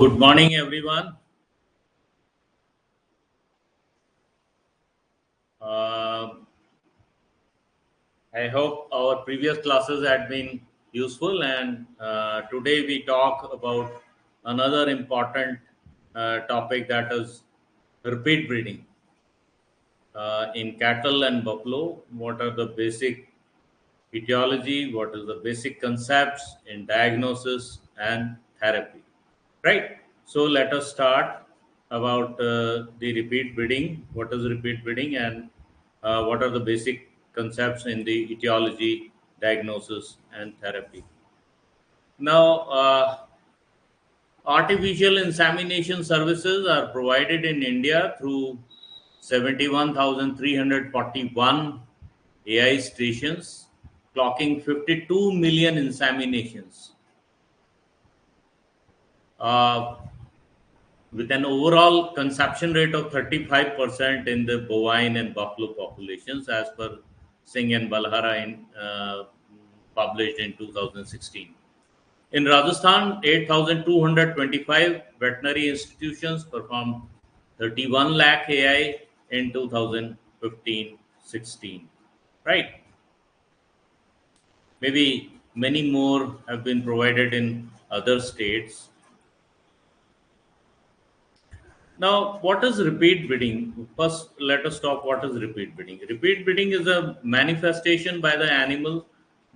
Good morning, everyone. Uh, I hope our previous classes had been useful, and today we talk about another important topic, that is repeat breeding in cattle and buffalo. What are the basic etiology? What is the basic concepts in diagnosis and therapy? Right. So let us start about the repeat breeding. What is repeat breeding, and what are the basic concepts in the etiology, diagnosis, and therapy? Now, artificial insemination services are provided in India through 71,341 AI stations, clocking 52 million inseminations. Uh, with an overall consumption rate of 35% in the bovine and buffalo populations, as per Singh and Balhara published in 2016. In Rajasthan, 8,225 veterinary institutions performed 31 lakh AI in 2015-16. Right? Maybe many more have been provided in other states. Now, what is repeat breeding? First, let us talk what is repeat breeding. Repeat breeding is a manifestation by the animal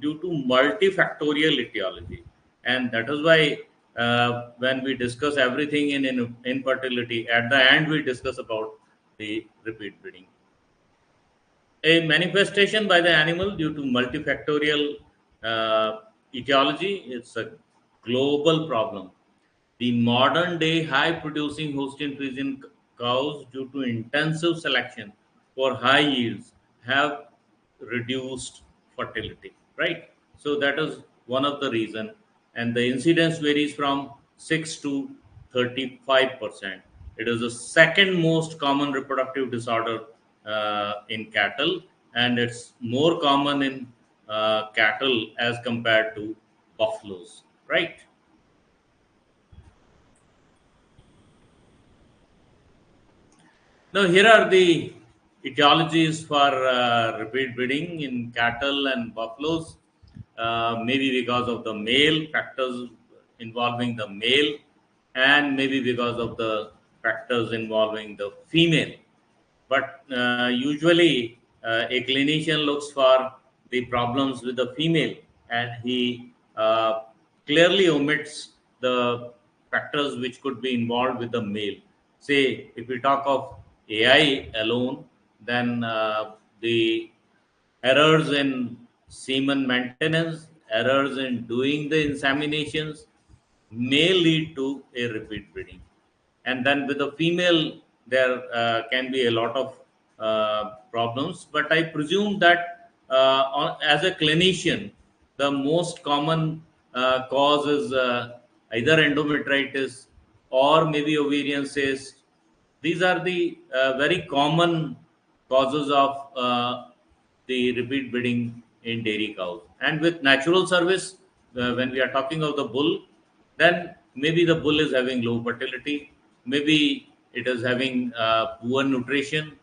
due to multifactorial etiology, and that is why when we discuss everything in infertility, at the end we discuss about the repeat breeding. A manifestation by the animal due to multifactorial etiology. It's a global problem. The modern day high producing Holstein Friesian cows, due to intensive selection for high yields, have reduced fertility, right? So that is one of the reason, and the incidence varies from 6 to 35%. It is the second most common reproductive disorder in cattle, and it's more common in cattle as compared to buffaloes, right? Now, here are the etiologies for repeat breeding in cattle and buffaloes. Maybe because of the male factors involving the male, and maybe because of the factors involving the female. But usually, a clinician looks for the problems with the female, and he clearly omits the factors which could be involved with the male. Say, if we talk of AI alone, then the errors in semen maintenance, errors in doing the inseminations may lead to a repeat breeding. And then with the female, there can be a lot of problems. But I presume that as a clinician, the most common cause is either endometritis or maybe ovarian cyst. These are the very common causes of the repeat breeding in dairy cows. And with natural service, when we are talking of the bull, then maybe the bull is having low fertility, maybe it is having poor nutrition,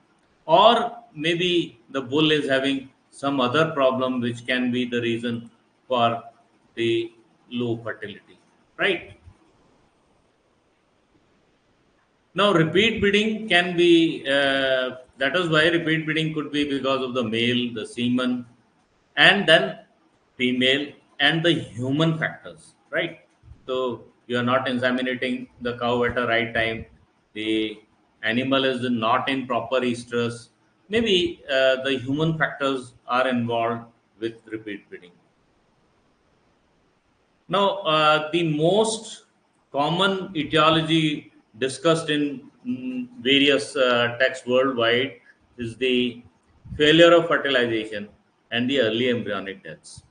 or maybe the bull is having some other problem which can be the reason for the low fertility, right? Now, repeat breeding can be, that is why repeat breeding could be because of the male, the semen, and then female and the human factors, right? So, you are not inseminating the cow at the right time, the animal is not in proper estrus. Maybe the human factors are involved with repeat breeding. Now, the most common etiology discussed in various texts worldwide is the failure of fertilization and the early embryonic deaths.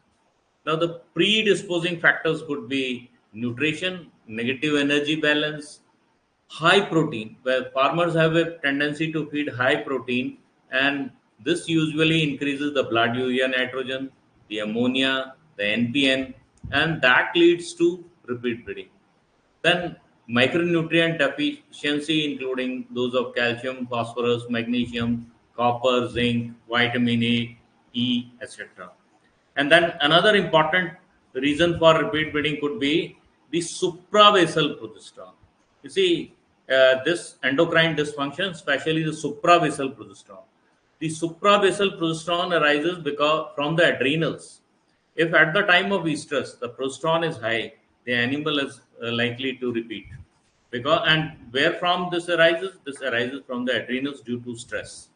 Now, the predisposing factors could be nutrition, negative energy balance, high protein, where farmers have a tendency to feed high protein, and this usually increases the blood urea nitrogen, the ammonia, the NPN, and that leads to repeat breeding. Then micronutrient deficiency, including those of calcium, phosphorus, magnesium, copper, zinc, vitamin A, E, etc. And then another important reason for repeat bleeding could be the supravasal progesterone. You see, this endocrine dysfunction, especially the supravasal progesterone. The supravasal progesterone arises because from the adrenals. If at the time of estrus the progesterone is high, the animal is likely to repeat. Because and where from this arises? This arises from the adrenals due to stress.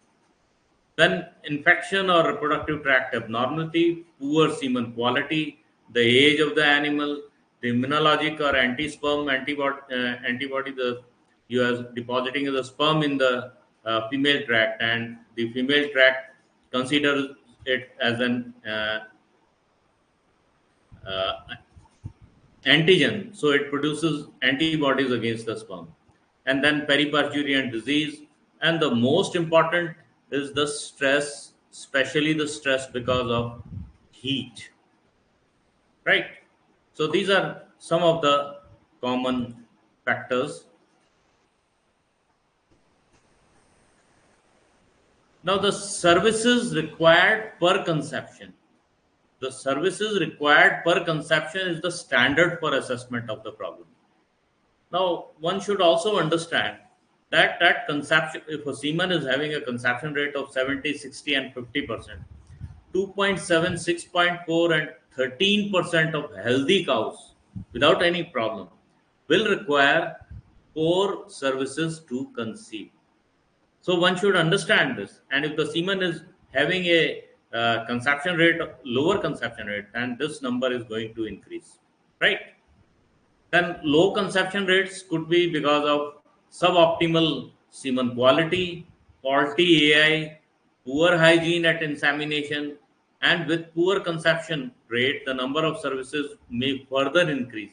Then infection or reproductive tract abnormality, poor semen quality, the age of the animal, the immunologic or anti-sperm antibody, the you are depositing the sperm in the female tract, and the female tract considers it as an uh, antigen, so it produces antibodies against the sperm. And then periparturient disease, and the most important is the stress, especially the stress because of heat, right? So these are some of the common factors. Now the services required per conception, the services required per conception is the standard for assessment of the problem. Now, one should also understand that conception, if a semen is having a conception rate of 70, 60, and 50%, 2.7, 6.4, and 13% of healthy cows without any problem will require 4 services to conceive. So one should understand this. And if the semen is having a conception rate, lower conception rate, then this number is going to increase, right? Then low conception rates could be because of suboptimal semen quality, faulty AI, poor hygiene at insemination, and with poor conception rate, the number of services may further increase.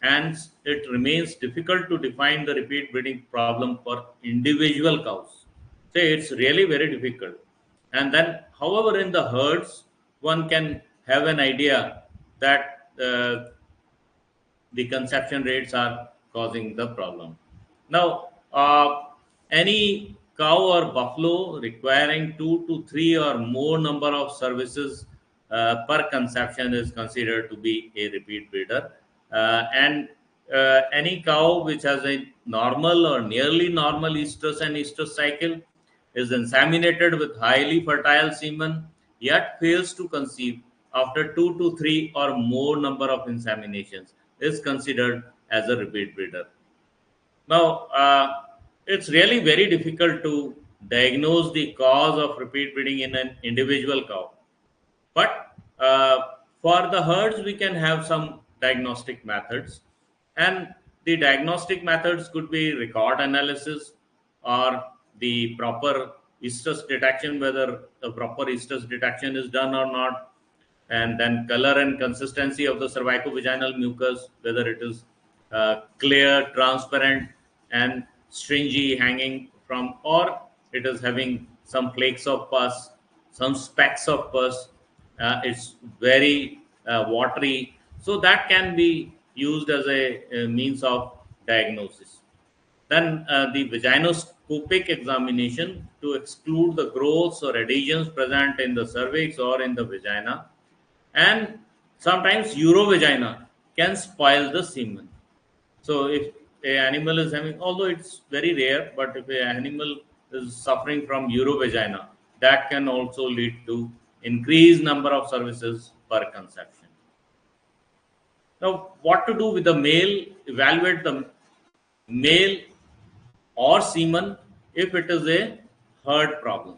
And it remains difficult to define the repeat breeding problem for individual cows. So it's really very difficult. And then, however, in the herds, one can have an idea that the conception rates are causing the problem. Now, any cow or buffalo requiring 2 to 3 or more number of services per conception is considered to be a repeat breeder. And any cow which has a normal or nearly normal estrus and estrus cycle is inseminated with highly fertile semen yet fails to conceive after 2 to 3 or more number of inseminations is considered as a repeat breeder. Now, it's really very difficult to diagnose the cause of repeat breeding in an individual cow. But for the herds, we can have some diagnostic methods. And the diagnostic methods could be record analysis or the proper estrus detection, whether the proper estrus detection is done or not, and then color and consistency of the cervicovaginal mucus, whether it is clear, transparent, and stringy hanging from, or it is having some flakes of pus, some specks of pus. It's very watery, so that can be used as a means of diagnosis. Then the vaginoscopic examination to exclude the growths or adhesions present in the cervix or in the vagina, and sometimes urovagina can spoil the semen. So if a animal is having, although it's very rare, but if a animal is suffering from urovagina, that can also lead to increased number of services per conception. Now, what to do with the male? Evaluate the male or semen if it is a herd problem.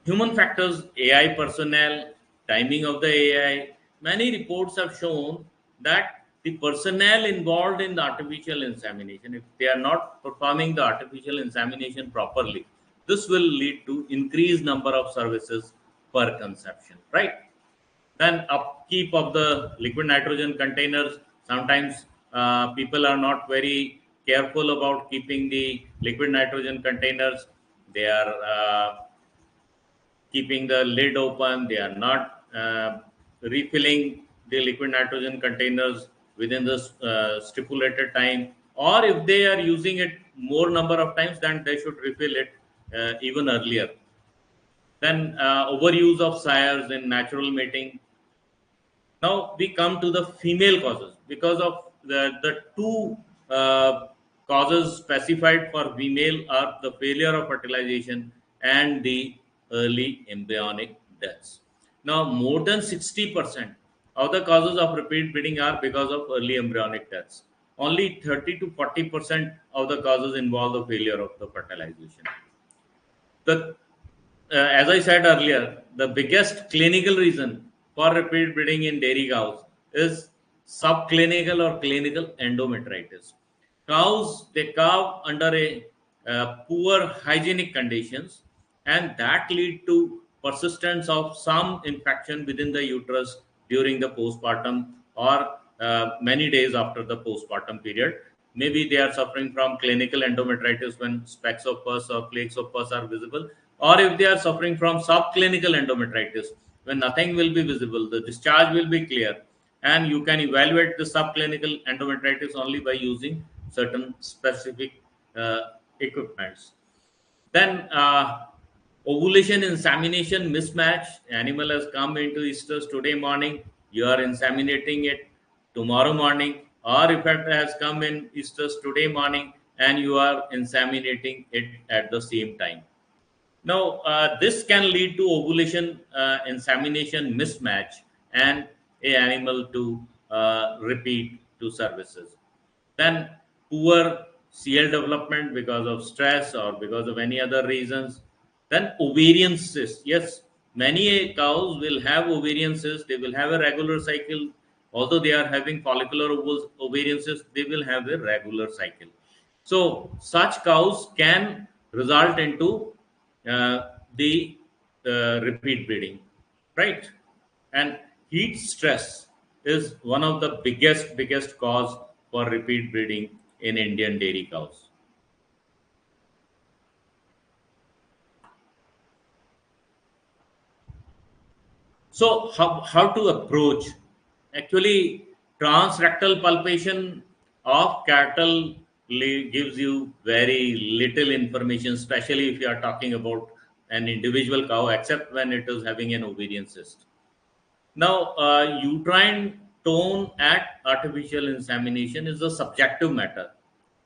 Human factors, AI personnel, timing of the AI. Many reports have shown that the personnel involved in the artificial insemination, if they are not performing the artificial insemination properly, this will lead to increased number of services per conception, right? Then upkeep of the liquid nitrogen containers. Sometimes people are not very careful about keeping the liquid nitrogen containers. They are keeping the lid open, they are not refilling the liquid nitrogen containers within the stipulated time, or if they are using it more number of times, then they should refill it even earlier. Then overuse of sires in natural mating. Now we come to the female causes. Because of the two causes specified for female are the failure of fertilization and the early embryonic deaths. Now more than 60% of the causes of repeat breeding are because of early embryonic deaths. Only 30 to 40% of the causes involve the failure of the fertilization. The As I said earlier, the biggest clinical reason for repeat breeding in dairy cows is subclinical or clinical endometritis. Cows they calve under a poor hygienic conditions, and that lead to persistence of some infection within the uterus during the postpartum or many days after the postpartum period. Maybe they are suffering from clinical endometritis when specks of pus or flakes of pus are visible, or if they are suffering from subclinical endometritis when nothing will be visible, the discharge will be clear, and you can evaluate the subclinical endometritis only by using certain specific uh, equipments. Then ovulation insemination mismatch. Animal has come into estrus today morning. You are inseminating it tomorrow morning, or if it has come in estrus today morning and you are inseminating it at the same time. Now, this can lead to ovulation insemination mismatch and a animal to repeat to services. Then poor CL development because of stress or because of any other reasons. Then ovarian cyst. Yes, many cows will have ovarian cyst. They will have a regular cycle. Although they are having follicular ovarian cyst, they will have a regular cycle. So such cows can result into the repeat breeding, right? And heat stress is one of the biggest cause for repeat breeding in Indian dairy cows. So how to approach? Actually, transrectal palpation of cattle gives you very little information, especially if you are talking about an individual cow, except when it is having an ovarian cyst. Now, uterine tone at artificial insemination is a subjective matter,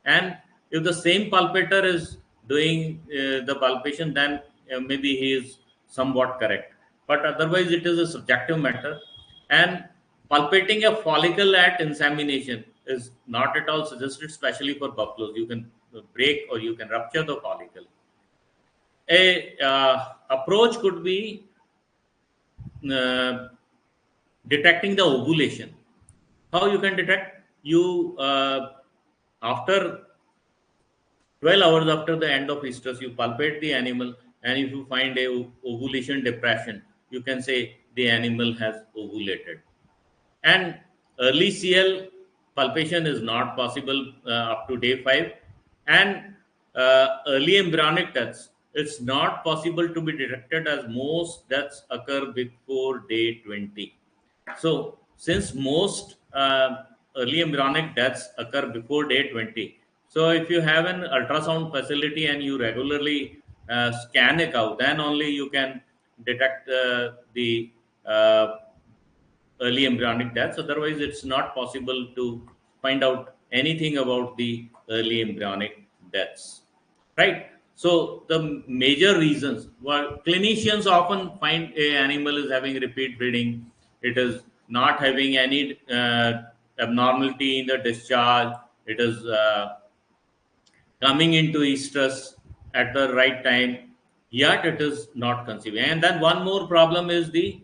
and if the same palpator is doing the palpation, then maybe he is somewhat correct. But otherwise, it is a subjective matter, and palpating a follicle at insemination is not at all suggested, especially for buffaloes. You can break or you can rupture the follicle. A approach could be uh, detecting the ovulation. How you can detect? You after 12 hours after the end of estrus, you palpate the animal, and if you find a ovulation depression, you can say the animal has ovulated. And early CL palpation is not possible up to day 5, and early embryonic deaths, it's not possible to be detected as most deaths occur before day 20. So, since most early embryonic deaths occur before day 20, so if you have an ultrasound facility and you regularly scan a cow, then only you can detect the uh, early embryonic deaths. Otherwise, it's not possible to find out anything about the early embryonic deaths, right? So the major reasons, well, clinicians often find a animal is having repeat breeding. It is not having any abnormality in the discharge. It is coming into estrus at the right time, yet it is not conceiving. And then one more problem is the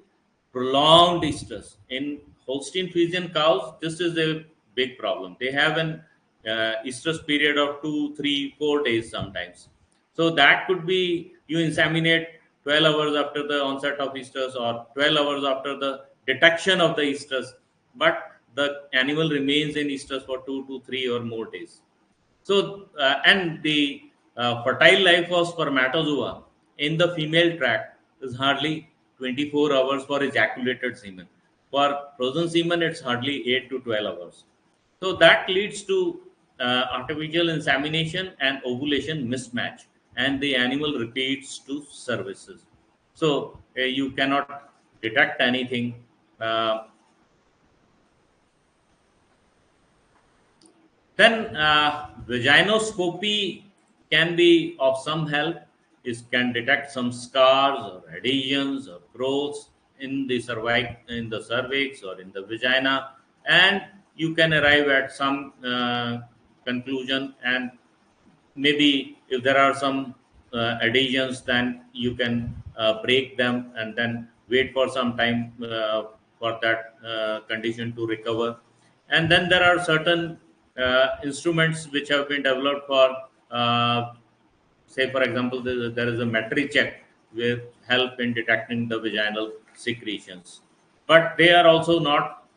prolonged estrus. In Holstein Friesian cows, this is a big problem. They have an estrus period of 2, 3, 4 days sometimes. So that could be you inseminate 12 hours after the onset of estrus or 12 hours after the detection of the estrus, but the animal remains in estrus for 2 to 3 or more days. So, and the fertile life of spermatozoa in the female tract is hardly 24 hours for ejaculated semen. For frozen semen, it's hardly 8 to 12 hours. So that leads to artificial insemination and ovulation mismatch, and the animal repeats to services. So you cannot detect anything. Uh, Then vaginoscopy can be of some help. It can detect some scars or adhesions or growths in the cervix or in the vagina, and you can arrive at some conclusion. And maybe if there are some adhesions, then you can break them and then wait for some time for that condition to recover. And then there are certain instruments which have been developed for say for example there is a metcheck with help in detecting the vaginal secretions, but they are also not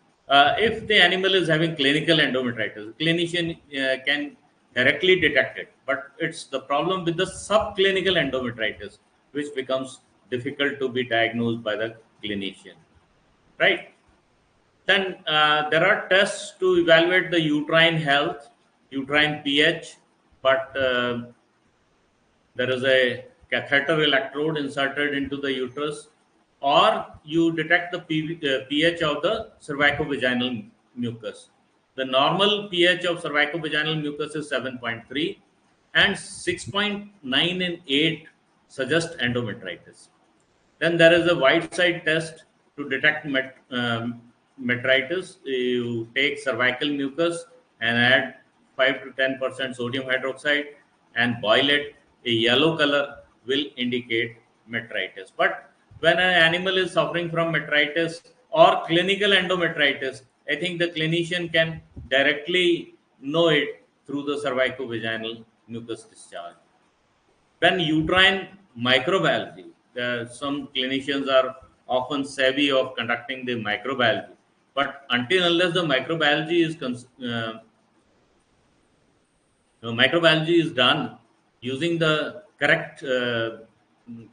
if the animal is having clinical endometritis, clinician can directly detect it, but it's the problem with the subclinical endometritis which becomes difficult to be diagnosed by the clinician, right? Then there are tests to evaluate the uterine health, uterine pH, but there is a catheter electrode inserted into the uterus, or you detect the pH of the cervicovaginal mucus. The normal pH of cervicovaginal mucus is 7.3, and 6.9 and 8 suggest endometritis. Then there is a white side test to detect metritis. You take cervical mucus and add 5 to 10% sodium hydroxide and boil it. A yellow color will indicate metritis. But when an animal is suffering from metritis or clinical endometritis, I think the clinician can directly know it through the cervicovaginal mucus discharge. Then uterine microbiology. Some clinicians are often savvy of conducting the microbiology, but until unless microbiology is done using the correct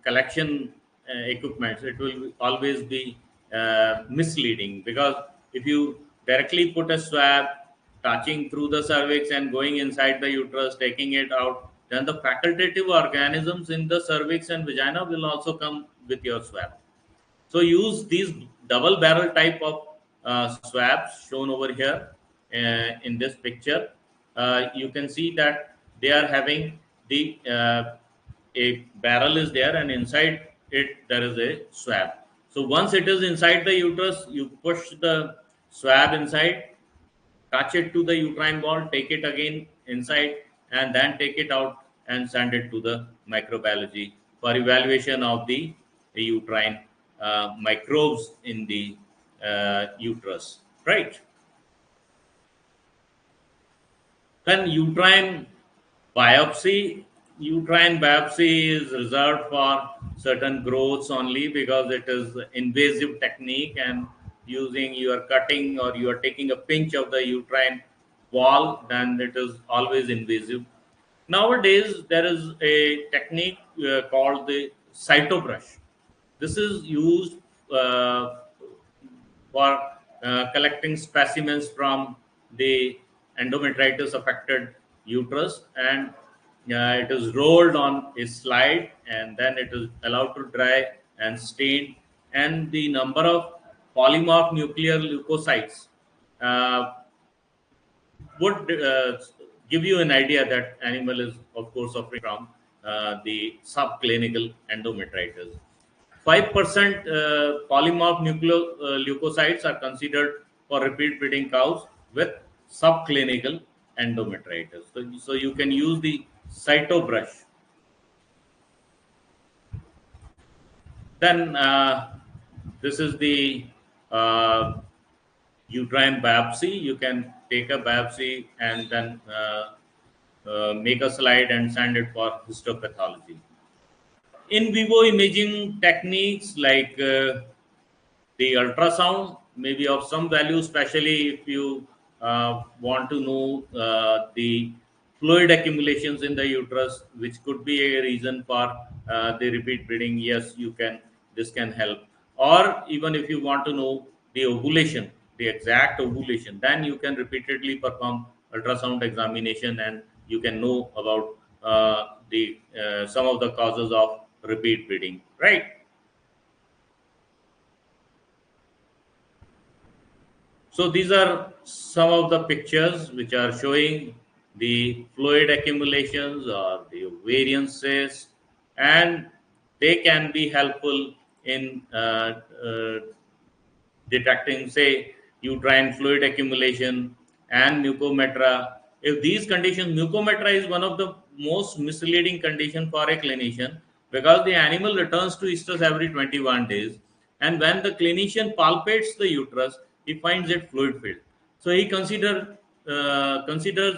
collection equipment, it will always be misleading, because if you directly put a swab touching through the cervix and going inside the uterus, taking it out, then the facultative organisms in the cervix and vagina will also come with your swab. So use these double barrel type of swabs shown over here in this picture. You can see that they are having the a barrel is there, and inside it there is a swab. So once it is inside the uterus, you push the swab inside, touch it to the uterine wall, take it again inside, and then take it out and send it to the microbiology for evaluation of the uterine microbes in the uterus. Right? Then uterine biopsy is reserved for certain growths only, because it is invasive technique, and using you are cutting or you are taking a pinch of the uterine wall, then it is always invasive. Nowadays, there is a technique called the cytobrush. This is used uh, for collecting specimens from the endometritis affected uterus, and it is rolled on a slide and then it is allowed to dry and stain, and the number of polymorph nuclear leukocytes uh, would give you an idea that animal is of course suffering from the subclinical endometritis. 5% polymorph leukocytes are considered for repeat breeding cows with subclinical endometritis. So you can use the cytobrush. Then this is the uh, uterine biopsy. You can take a biopsy and then make a slide and send it for histopathology. In vivo imaging techniques like the ultrasound may be of some value, especially if you want to know the fluid accumulations in the uterus, which could be a reason for the repeat bleeding. Yes, you can. This can help. Or even if you want to know the ovulation, the exact ovulation, then you can repeatedly perform ultrasound examination and you can know about the some of the causes of repeat bleeding, right? So these are some of the pictures which are showing the fluid accumulations or the ovarian cysts, and they can be helpful in detecting, say, uterine fluid accumulation and mucometra. If these conditions, mucometra is one of the most misleading condition for a clinician because the animal returns to estrus every 21 days, and when the clinician palpates the uterus, he finds it fluid filled. So he considers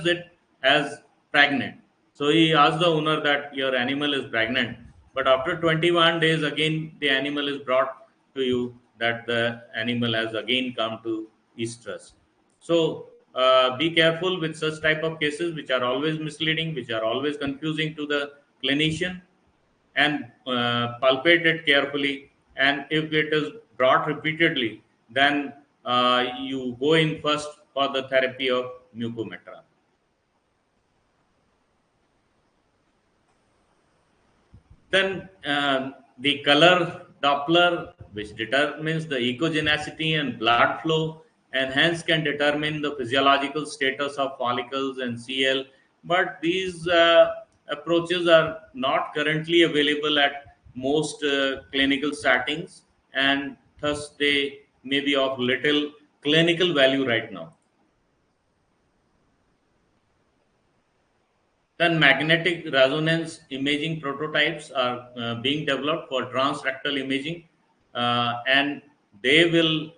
it as pregnant. So he asks the owner that your animal is pregnant, but after 21 days, again the animal is brought to you that the animal has again come to estrus. So be careful with such type of cases, which are always misleading, which are always confusing to the clinician, and palpate it carefully. And if it is brought repeatedly, then you go in first for the therapy of mucometra. Then the color Doppler, which determines the echogenicity and blood flow, and hence can determine the physiological status of follicles and CL. But these approaches are not currently available at most clinical settings, and thus they may be of little clinical value right now. Then magnetic resonance imaging prototypes are being developed for transrectal imaging, and they will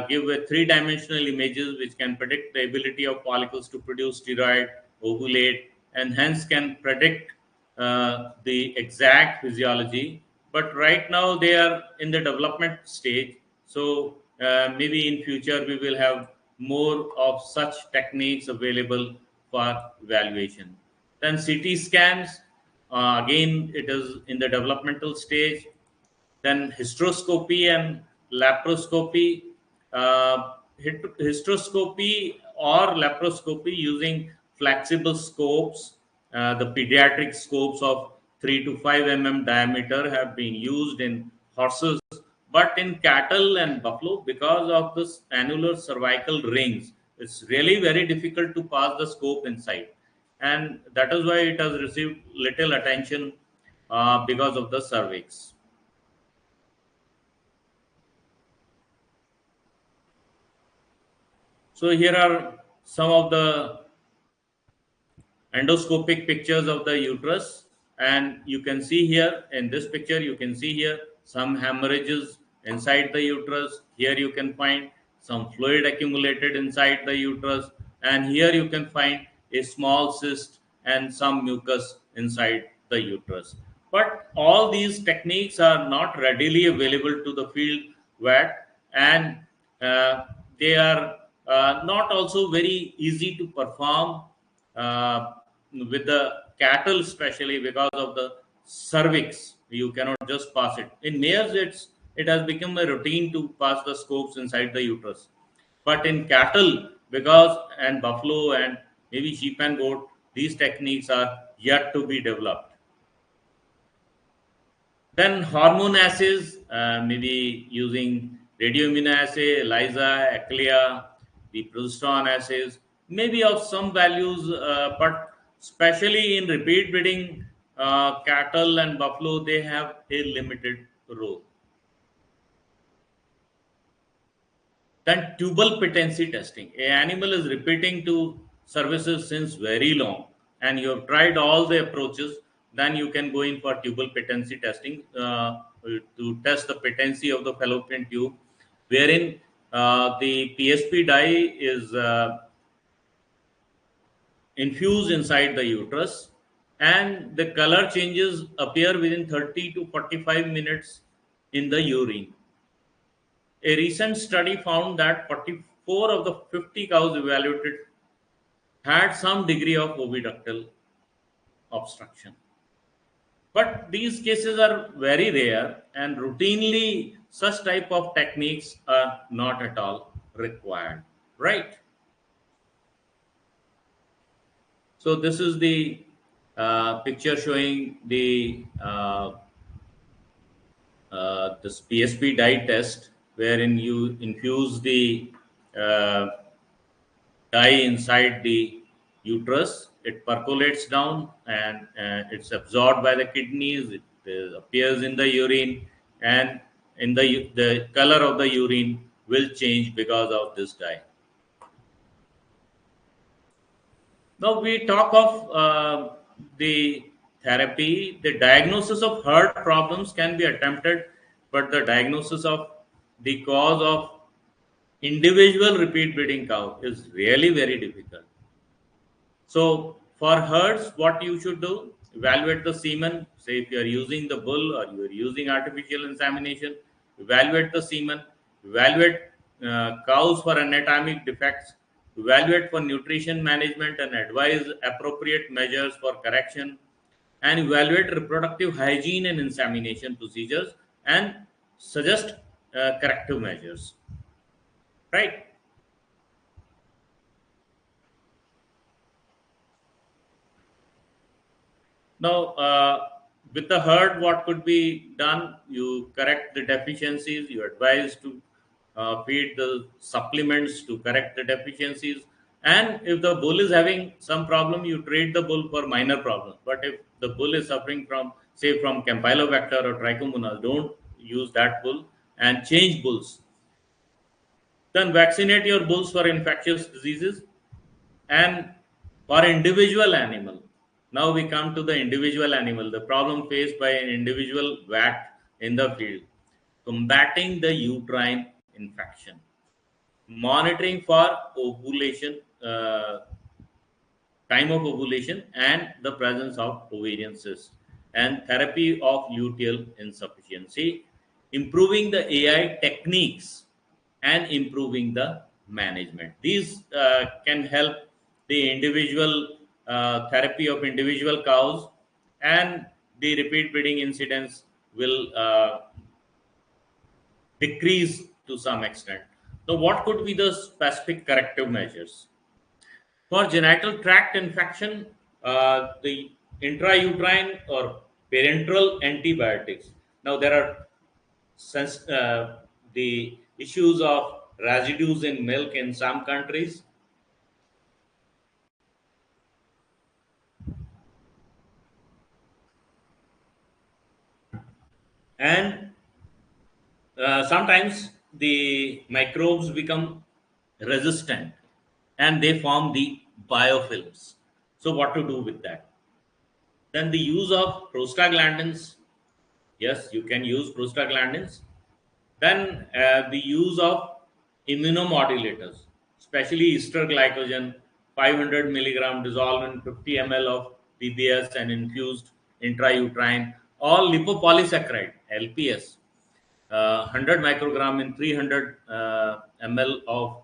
give a three-dimensional images which can predict the ability of follicles to produce steroid, ovulate, and hence can predict the exact physiology. But right now they are in the development stage, so maybe in future we will have more of such techniques available for evaluation. Then CT scans, again, it is in the developmental stage. Then hysteroscopy and laparoscopy. Hysteroscopy or laparoscopy using flexible scopes, the pediatric scopes of 3 to 5 diameter have been used in horses, but in cattle and buffalo, because of this annular cervical rings, it's really very difficult to pass the scope inside, and that is why it has received little attention because of the cervix. So here are some of the endoscopic pictures of the uterus, and you can see here in this picture, you can see here some hemorrhages inside the uterus. Here you can find some fluid accumulated inside the uterus, and here you can find a small cyst and some mucus inside the uterus. But all these techniques are not readily available to the field vet, and uh, they are not also very easy to perform uh, with the cattle, especially because of the cervix. You cannot just pass it. In males, it has become a routine to pass the scopes inside the uterus, but in cattle, because and buffalo and maybe sheep and goat, these techniques are yet to be developed. Then hormone assays, maybe using radioimmunoassay, ELISA, ECLIA, the progesterone assays, maybe of some values, but especially in repeat breeding cattle and buffalo, they have a limited role. Then tubal patency testing. A animal is repeating to services since very long, and you have tried all the approaches. Then you can go in for tubal patency testing to test the patency of the fallopian tube, wherein the PSP dye is infused inside the uterus, and the color changes appear within 30 to 45 minutes in the urine. A recent study found that 44 of the 50 cows evaluated had some degree of oviductal obstruction. But these cases are very rare, and routinely such type of techniques are not at all required, right? So this is the picture showing the this PSP dye test, wherein you infuse the uh, dye inside the uterus. It percolates down and it's absorbed by the kidneys. It appears in the urine, and in the color of the urine will change because of this dye. Now we talk of the therapy. The diagnosis of heart problems can be attempted, but the diagnosis of the cause of individual repeat breeding cow is really very difficult. So for herds, what you should do, evaluate the semen. Say if you are using the bull or you are using artificial insemination, evaluate the semen, evaluate cows for anatomic defects, evaluate for nutrition management and advise appropriate measures for correction, and evaluate reproductive hygiene and insemination procedures and suggest corrective measures. Right? Now, with the herd, what could be done? You correct the deficiencies. You advise to feed the supplements to correct the deficiencies. And if the bull is having some problem, you treat the bull for minor problems. But if the bull is suffering from, say, from Campylobacter or Trichomonas, don't use that bull and change bulls. Then vaccinate your bulls for infectious diseases and for individual animal. Now we come to the individual animal, the problem faced by an individual vat in the field, combating the uterine infection, monitoring for ovulation, time of ovulation and the presence of ovarian cyst, and therapy of luteal insufficiency, improving the AI techniques and improving the management. These can help the individual therapy of individual cows, and the repeat breeding incidence will decrease to some extent. So what could be the specific corrective measures? For genital tract infection, the intrauterine or parenteral antibiotics. Now there are the issues of residues in milk in some countries, and sometimes the microbes become resistant and they form the biofilms. So what to do with that? Then the use of prostaglandins. Yes, you can use prostaglandins. Then the use of immunomodulators, especially ester glycogen, 500 milligram dissolved in 50 ml of PBS and infused intrauterine, or lipopolysaccharide (LPS), 100 microgram in 300 ml of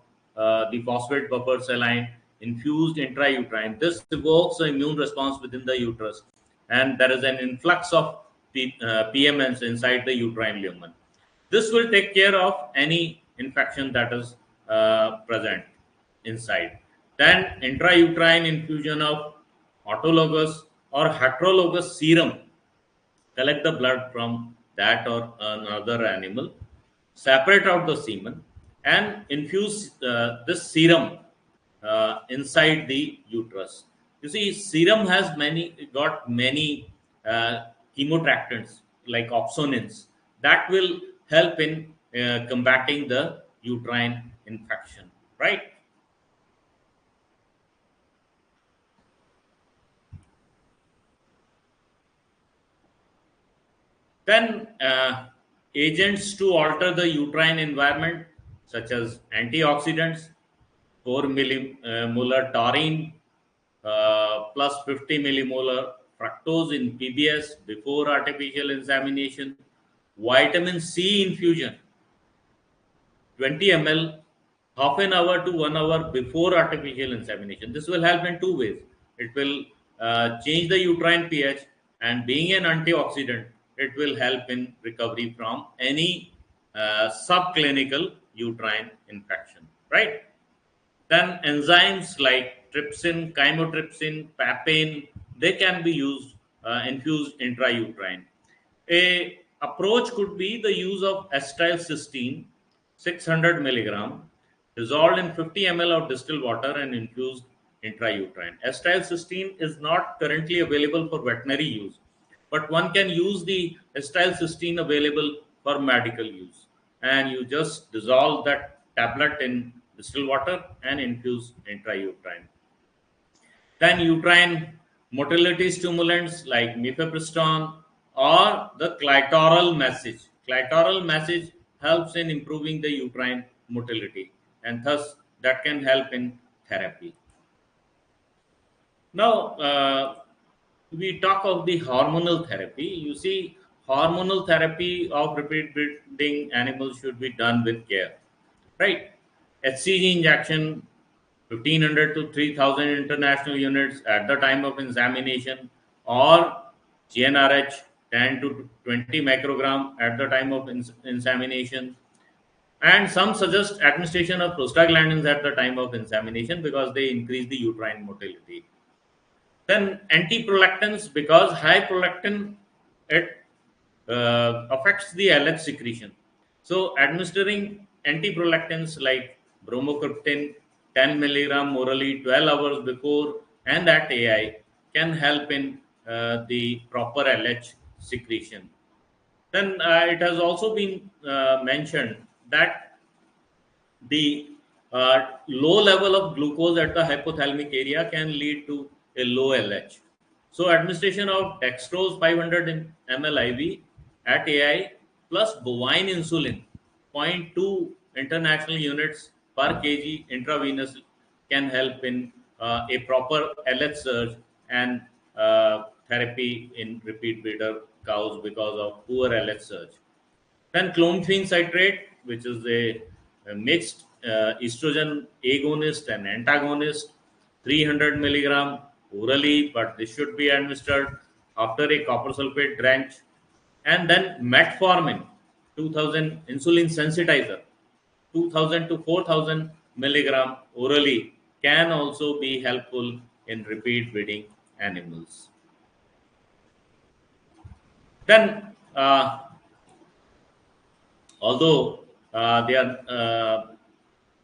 the phosphate buffer saline infused intrauterine. This evokes the immune response within the uterus, and there is an influx of PMNs inside the uterine lumen. This will take care of any infection that is present inside. Then intrauterine infusion of autologous or heterologous serum. Collect the blood from that or another animal, separate out the semen, and infuse this serum inside the uterus. You see, serum has got many chemotractants like opsonins that will help in combating the uterine infection, right? Then agents to alter the uterine environment, such as antioxidants, 4 millimolar taurine plus 50 millimolar fructose in PBS before artificial insemination, vitamin C infusion 20 ml half an hour to 1 hour before artificial insemination. This will help in two ways. It will change the uterine pH, and being an antioxidant, it will help in recovery from any subclinical uterine infection, right? Then enzymes like trypsin, chymotrypsin, papain, they can be used, infused intrauterine. A approach could be the use of acetylcysteine, 600 milligram, dissolved in 50 ml of distilled water and infused intrauterine. Acetylcysteine is not currently available for veterinary use, but one can use the acetylcysteine available for medical use. And you just dissolve that tablet in distilled water and infuse intrauterine. Then uterine motility stimulants like mifepristone or the clitoral massage. Clitoral massage helps in improving the uterine motility, and thus that can help in therapy. Now, we talk of the hormonal therapy. You see, hormonal therapy of repeat breeding animals should be done with care, right? HCG injection 1500 to 3000 international units at the time of examination, or GnRH 10 to 20 microgram at the time of examination. And some suggest administration of prostaglandins at the time of examination because they increase the uterine motility. Then antiprolactins, because high prolactin, it affects the LH secretion. So administering antiprolactins like bromocriptine 10 milligram orally 12 hours before and at AI can help in the proper LH secretion. Then it has also been mentioned that the low level of glucose at the hypothalamic area can lead to a low LH. So, administration of dextrose 500 ml IV at AI plus bovine insulin zero point 0.2 international units per kg intravenous can help in a proper LH surge and therapy in repeat breeder cows because of poor LH surge. Then clomiphene citrate, which is a mixed estrogen agonist and antagonist, 300 milligram orally, but this should be administered after a copper sulfate drench. And then metformin, 2000 insulin sensitizer, 2000 to 4000 milligram orally can also be helpful in repeat breeding animals. Then although they are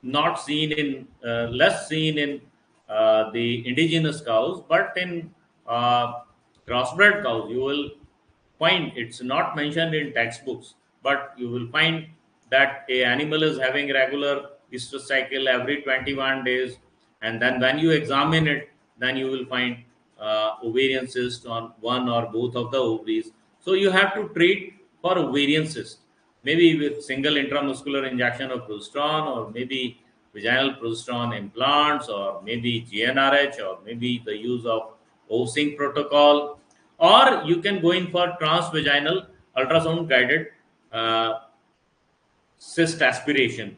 not seen in less seen in the indigenous cows, but in crossbred cows you will find it's not mentioned in textbooks, but you will find that a animal is having regular estrous cycle every 21 days, and then when you examine it, then you will find ovarian cyst on one or both of the ovaries. So you have to treat for ovarian cyst, maybe with single intramuscular injection of progesterone, or maybe vaginal progesterone implants, or maybe GnRH, or maybe the use of Ovsync protocol, or you can go in for transvaginal ultrasound guided uh, cyst aspiration.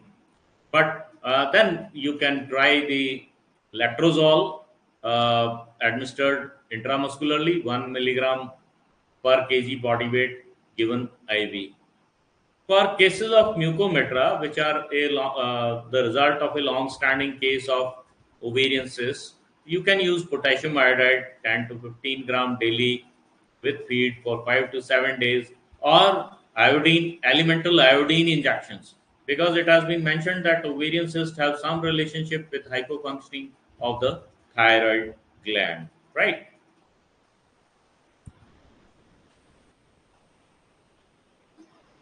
But then you can try the letrozole administered intramuscularly, 1 milligram per kg body weight given IV. For cases of mucometra, which are the result of a long-standing case of ovarian cysts, you can use potassium iodide 10 to 15 gram daily with feed for 5 to 7 days, or iodine, elemental iodine injections, because it has been mentioned that ovarian cysts have some relationship with hypofunctioning of the thyroid gland, right?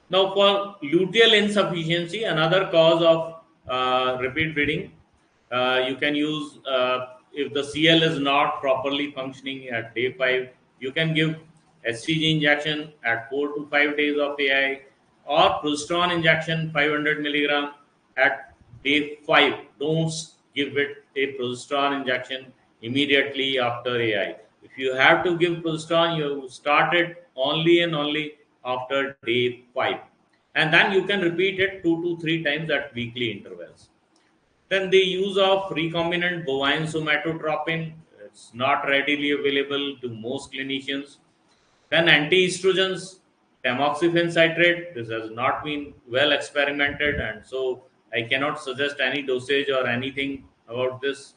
Now, for luteal insufficiency, another cause of repeat breeding, you can use if the CL is not properly functioning at day 5, you can give SCG injection at 4 to 5 days of AI, or progesterone injection 500 milligram at day 5. Don't give it a progesterone injection immediately after AI. If you have to give progesterone, you start it only and only after day 5. And then you can repeat it 2 to 3 times at weekly intervals. Then the use of recombinant bovine somatotropin, it's not readily available to most clinicians. Then anti-estrogens tamoxifen citrate. This has not been well experimented, and so I cannot suggest any dosage or anything about this.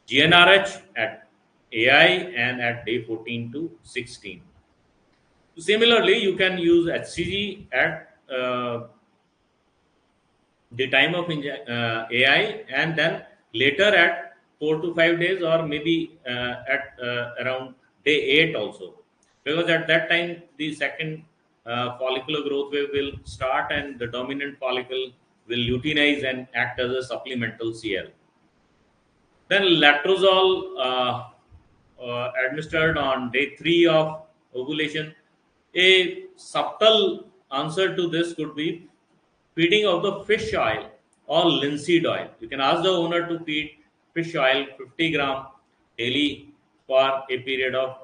GnRH at AI and at day 14 to 16. Similarly, you can use HCG at the time of AI, and then later at 4 to 5 days, or maybe at around day 8 also, because at that time the second follicular growth wave will start, and the dominant follicle will luteinize and act as a supplemental CL. Then latrozole administered on day 3 of ovulation. A subtle answer to this could be feeding of the fish oil or linseed oil. You can ask the owner to feed fish oil 50 gram daily for a period of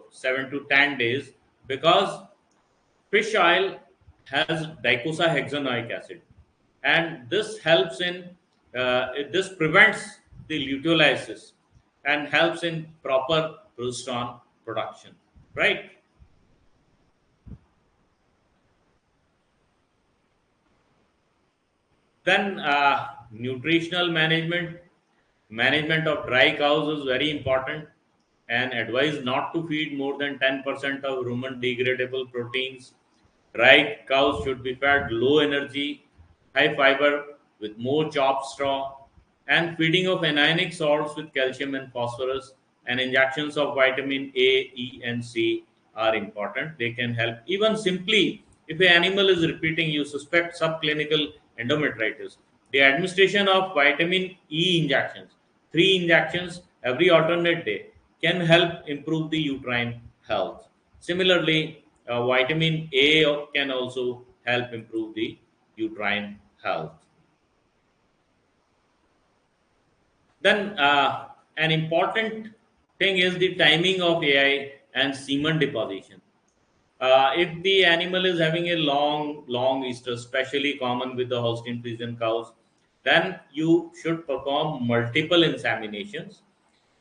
7 to 10 days, because fish oil has docosahexaenoic acid, and this helps in this prevents the luteolysis and helps in proper progesterone production, right? Then nutritional management of dry cows is very important, and advised not to feed more than 10% of rumen degradable proteins. Dry cows should be fed low energy, high fiber with more chopped straw, and feeding of anionic salts with calcium and phosphorus, and injections of vitamin A, E, and C are important. They can help. Even simply, if an animal is repeating, you suspect subclinical endometritis, the administration of vitamin E injections, 3 injections every alternate day, can help improve the uterine health. Similarly, vitamin A can also help improve the uterine health. Then, an important thing is the timing of AI and semen deposition. If the animal is having a long estrus, especially common with the Holstein Friesian cows, then you should perform multiple inseminations.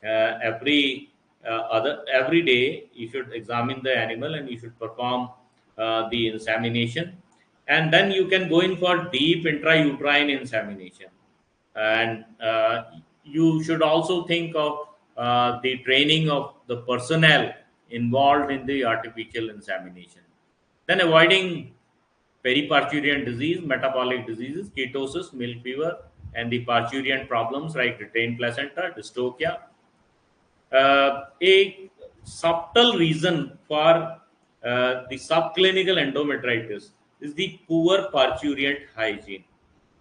Every day you should examine the animal, and you should perform the insemination, and then you can go in for deep intrauterine insemination. And you should also think of the training of the personnel involved in the artificial insemination. Then avoiding periparturient disease, metabolic diseases, ketosis, milk fever, and the parturient problems like retained placenta, dystocia. A subtle reason for the subclinical endometritis is the poor parturient hygiene.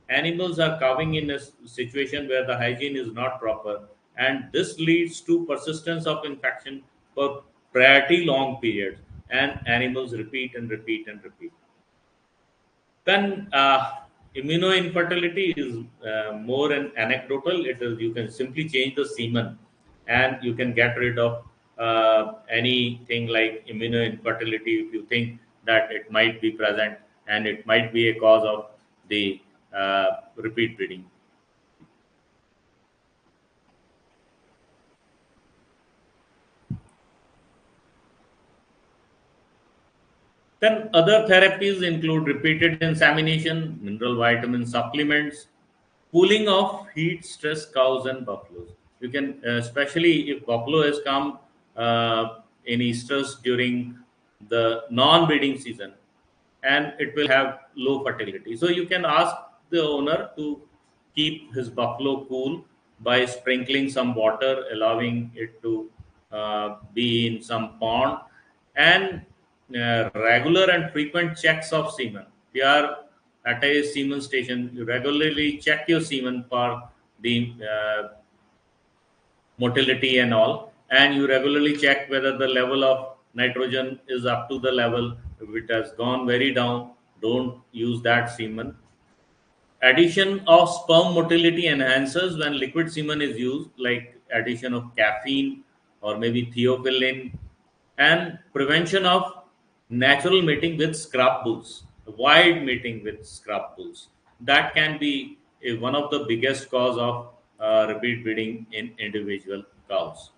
Animals are calving in a situation where the hygiene is not proper, and this leads to persistence of infection for pretty long periods, and animals repeat and repeat and repeat. Then immunoinfertility is more an anecdotal. It is, you can simply change the semen, and you can get rid of anything like immunoinfertility if you think that it might be present, and it might be a cause of the repeat breeding. Then other therapies include repeated insemination, mineral vitamin supplements, cooling of heat stress cows and buffaloes. You can, especially if buffalo has come in estrus during the non-breeding season, and it will have low fertility. So you can ask the owner to keep his buffalo cool by sprinkling some water, allowing it to be in some pond, and regular and frequent checks of semen. We are at a semen station. You regularly check your semen for the motility and all, and you regularly check whether the level of nitrogen is up to the level. If it has gone very down, don't use that semen. Addition of sperm motility enhancers when liquid semen is used, like addition of caffeine or maybe theophylline, and prevention of natural mating with scrap bulls, avoid mating with scrap bulls. That can be one of the biggest cause of repeat breeding in individual cows.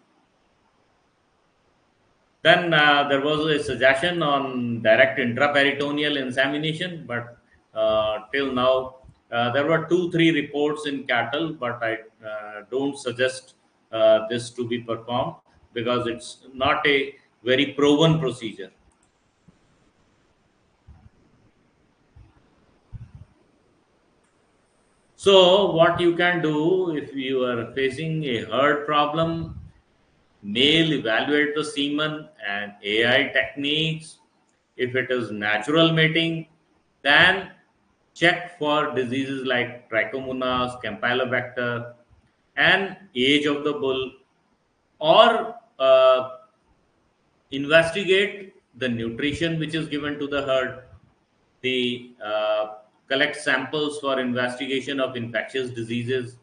Then there was a suggestion on direct intraperitoneal insemination, but till now there were two, three reports in cattle, but I don't suggest this to be performed because it's not a very proven procedure. So, what you can do if you are facing a herd problem, male evaluate the semen and AI techniques. If it is natural mating, then check for diseases like Trichomonas, Campylobacter, and age of the bull, or investigate the nutrition which is given to the herd. They collect samples for investigation of infectious diseases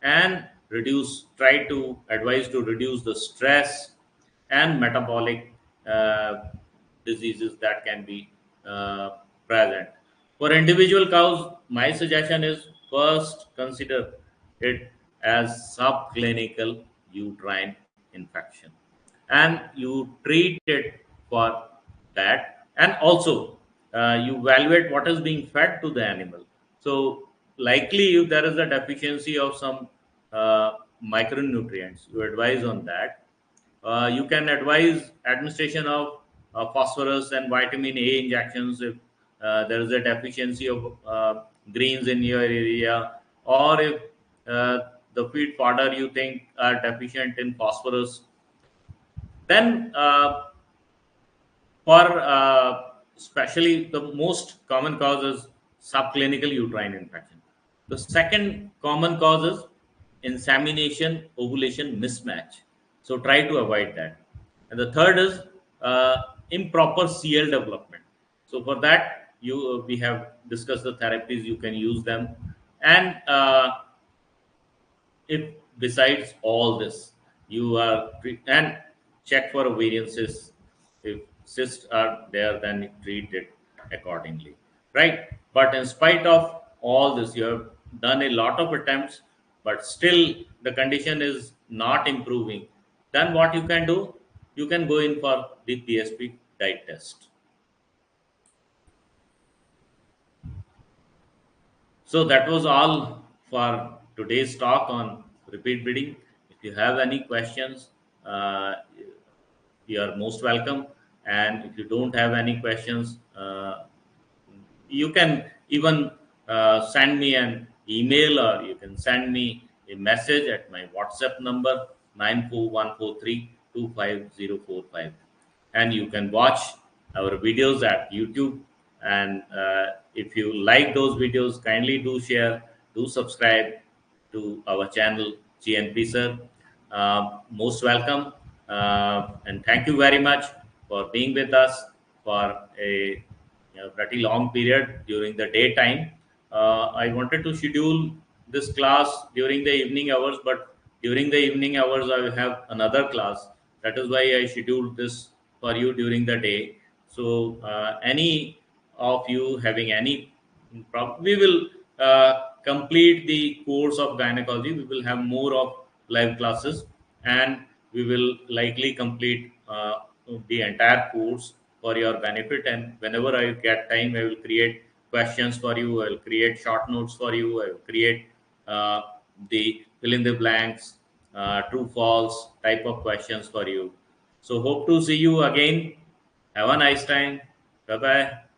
and try to advise to reduce the stress and metabolic uh, diseases that can be uh, present. For individual cows, my suggestion is first consider it as subclinical uterine infection and you treat it for that, and also you evaluate what is being fed to the animal. So likely if there is a deficiency of some uh, micronutrients, you advise on that. You can advise administration of phosphorus and vitamin A injections if there is a deficiency of greens in your area, or if the feed fodder you think are deficient in phosphorus. Then for especially the most common cause is subclinical uterine infection. The second common cause is insemination ovulation mismatch. So try to avoid that. And the third is uh, improper CL development. So for that, we have discussed the therapies you can use them, and if besides all this you are and check for ovarian cysts. If cysts are there, then treat it accordingly, right? But in spite of all this, you have done a lot of attempts, but still the condition is not improving. Then what you can do, you can go in for the PSP diet test. So that was all for today's talk on repeat breeding. If you have any questions, uh, you are most welcome. And if you don't have any questions, you can even send me an email, or you can send me a message at my WhatsApp number 94143250045, and you can watch our videos at YouTube. And if you like those videos, kindly do share, do subscribe to our channel GNP Sir. Most welcome, and thank you very much for being with us for a pretty long period during the daytime. I wanted to schedule this class during the evening hours, but during the evening hours, I will have another class. That is why I scheduled this for you during the day. So, any of you having any problem, we will complete the course of gynecology. We will have more of live classes, and we will likely complete the entire course for your benefit. And whenever I get time, I will create questions for you. I will create short notes for you. I will create uh, the fill in the blanks, true false type of questions for you. So hope to see you again. Have a nice time. Bye bye.